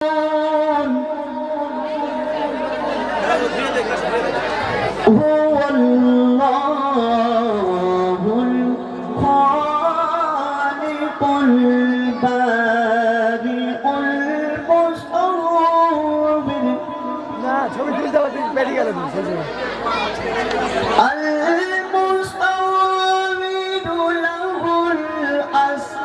هو الله الخالق البارئ المصور المصور له الأسماء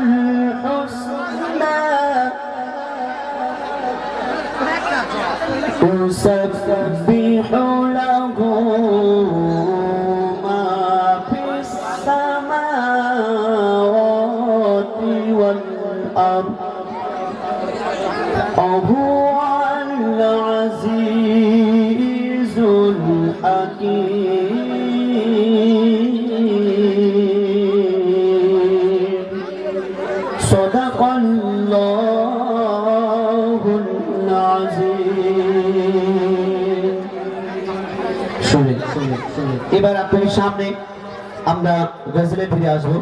الحسنى يسبح له ما في السماوات والأرض وهو العزيز الحكيم صدق الله العظيم এবার আপনাদের সামনে আমরা গজলে ফিরে আসবো।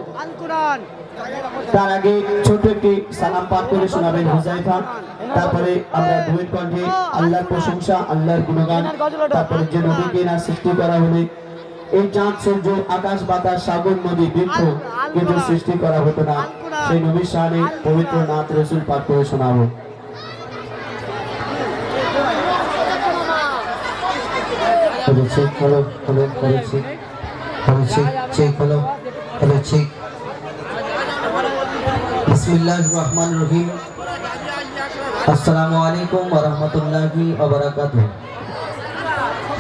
তার আগে ছোট একটি সালাম পাঠ করে শোনাবেন হুজাইফা, তারপরে আমরা দুই কণ্ঠে আল্লাহর প্রশংসা, আল্লাহর গুণগান, তারপরে যে নবীকে না সৃষ্টি করা হলে এই চাঁদ সূর্য আকাশ বাতাস সাগর নদী বৃক্ষ কিন্তু সৃষ্টি করা হতো না, সেই নবীর শানে পবিত্র নাত রসুল পাঠ করে শোনাবো। বিসমিল্লাহির রহমানির রহিম। আসসালামু আলাইকুম ওয়া রাহমাতুল্লাহি ওয়া বারাকাতুহু।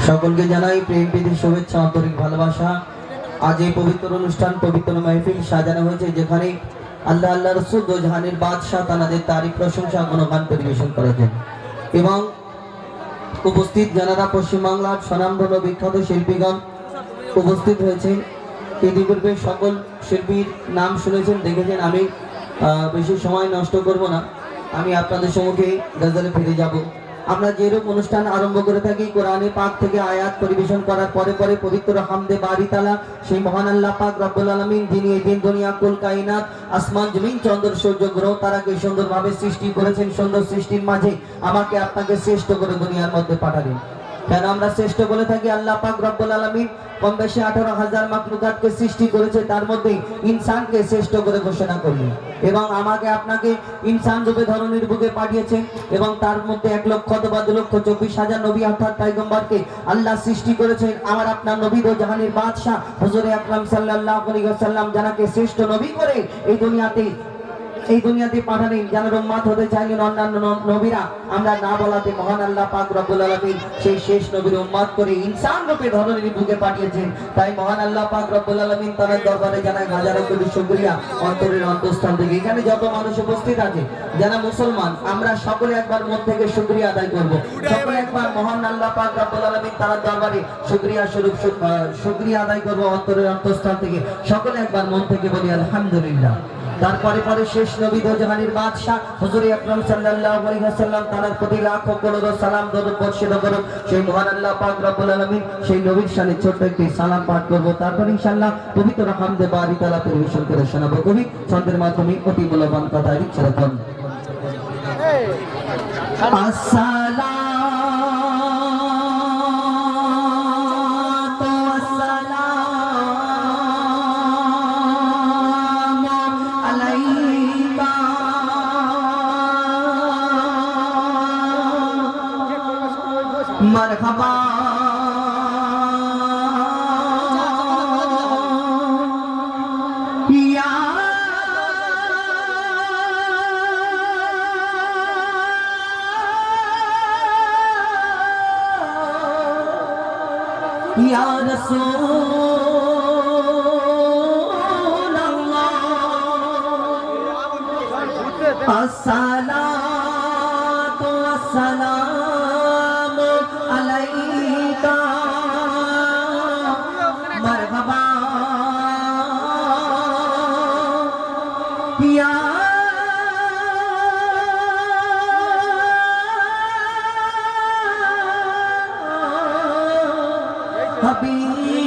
সকলকে জানাই প্রেম প্রীতি শুভেচ্ছা, আন্তরিক ভালোবাসা। আজ এই পবিত্র অনুষ্ঠান, পবিত্র মাহফিল সাজানো হয়েছে যেখানে আল্লাহ আল্লাহ রাসূল দো জাহানের বাদশাহ তানাদের তারিফ প্রশংসা গুণগান পরিবেশন করেছেন এবং উপস্থিত যারা পশ্চিমবাংলার স্বনামধন্য বিখ্যাত শিল্পীগণ উপস্থিত হয়েছেন। ইতিপূর্বে সকল শিল্পীর নাম শুনেছেন, দেখেছেন। আমি বেশি সময় নষ্ট করব না, আমি আপনাদের সম্মুখে গজলে ফিরে যাব। আমরা যেরূপ অনুষ্ঠান আরম্ভ করে থাকি কোরআনে পাক থেকে আয়াত পরিবেশন করার পরে পরে পবিত্র হামদে বারি তাআলা, সেই মহান আল্লাহ পাক রব্বুল আলামিন যিনি এই দিন দুনিয়া কুল কায়নাত আসমান জমিন চন্দ্র সূর্য গ্রহ তারাকে সুন্দরভাবে সৃষ্টি করেছেন, সুন্দর সৃষ্টির মাঝে আমাকে আপনাকে শ্রেষ্ঠ করে দুনিয়ার মধ্যে পাঠালেন। কেন আমরা শ্রেষ্ঠ বলে থাকি? আল্লাহ পাক রব্বুল আলামিন কম বেশি 18,000 মাখলুকাতকে সৃষ্টি করেছে, তার মধ্যে ইনসানকে শ্রেষ্ঠ করে ঘোষণা করলেন এবং আমাকে আপনাকে ইনসান রূপে ধরনের বুকে পাঠিয়েছেন এবং তার মধ্যে 1,24,000 নবী অর্থাৎ পয়গম্বরকে আল্লাহ সৃষ্টি করেছেন। আমার আপনার নবী দো জাহানের বাদশা হুজুরে আকরাম সাল্লাল্লাহু আলাইহি ওয়াসাল্লাম যাকে শ্রেষ্ঠ নবী করে এই দুনিয়াতে পাঠালেন, যারা উম্মত হতে চাইলেন অন্যান্য নবীরা আমরা না বলাতে মহান আল্লাহ পাক রব্বুল আলামিন সেই শেষ নবীর উম্মত করে ইনসান রূপে ধরনের বুকে পাঠিয়েছেন। তাই মহান আল্লাহ পাক রব্বুল আলামিন তার দরবারে জানাই হাজারো কোটি শুকরিয়া অন্তরের অন্তঃস্থল থেকে। এখানে যত মানুষ উপস্থিত আছে যারা মুসলমান, আমরা সকলে একবার মন থেকে শুকরিয়া আদায় করব। সকলে একবার মহান আল্লাহ পাক রব্বুল আলামিন তার দরবারে শুকরিয়া স্বরূপ শুকরিয়া আদায় করব অন্তরের অন্তঃস্থল থেকে। সকলে একবার মন থেকে বলি আলহামদুলিল্লাহ। তারপরে পরে শেষ নবী দো জাহানের বাদশা হুজুর আকরাম সাল্লাল্লাহু আলাইহি ওয়াসাল্লাম তার প্রতি লাখো করোড় সালাম দরুদ বর্ষিত করুন। সেই মহান আল্লাহ পাক রব্বুল আলামিন সেই নবীর শানে ছোট্ট একটি সালাম পাঠ করব, তারপর ইনশাআল্লাহ পবিত্র হামদে বারি তাআলা পরিবেশন করে শোনাবো। কবি ছন্দের মাধ্যমে অতি মূল্যবান কথা ইচ্ছা রাখুন। আসসালাম मरहबा या रसूल अल्लाह अस्सलातु वस्सलाम अलैका मरहबा या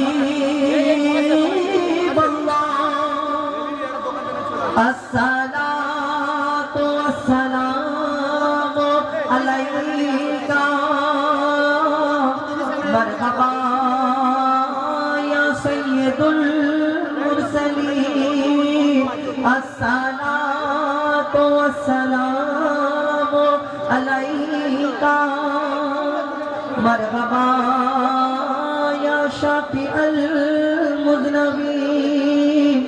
हबीब अल्लाह अस्सलातु वस्सलामु अलैका मरहबा या सय्यदुल मुरसलीन अस्सलातु वस्सलामु अलैका मरहबा या शाफिअल मुज़नबीन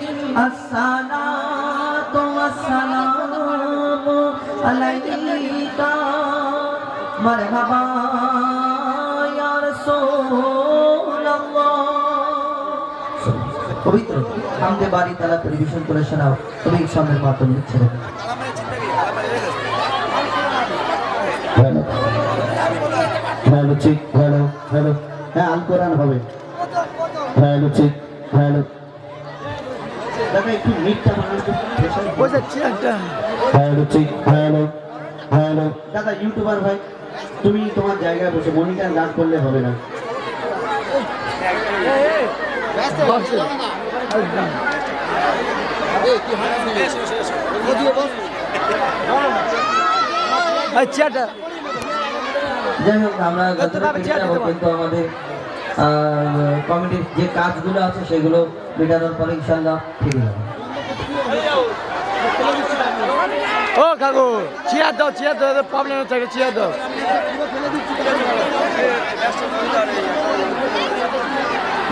अस्सलातु वस्सलामु अलैका मरहबा या রাসূলুল্লাহ। পবিত্র হামদে বাড়ি তালা পরিবেশন করে শোনাও তুমি সামনের মাধ্যমে লিখছে। হ্যালো ঠিক হ্যালো হ্যালো হ্যাঁ আল কোরআন হবে। হ্যালো ঠিক হ্যালো দাদা একটু মিটটা বানাতে বোঝাচ্ছি একটা। হ্যালো ঠিক হ্যালো হ্যালো দাদা ইউটিউবার ভাই তুমি তোমার জায়গায় বসে মনিটর গান করলে হবে না। যাই হোক আমরা কিন্তু আমাদের কমিটির যে কাজগুলো আছে সেগুলো মেটানোর পরে ইনশাল্লাহ ঠিক হবে। ও কাকু চেয়ার দাও প্রবলেম হচ্ছে চেয়ার দাও।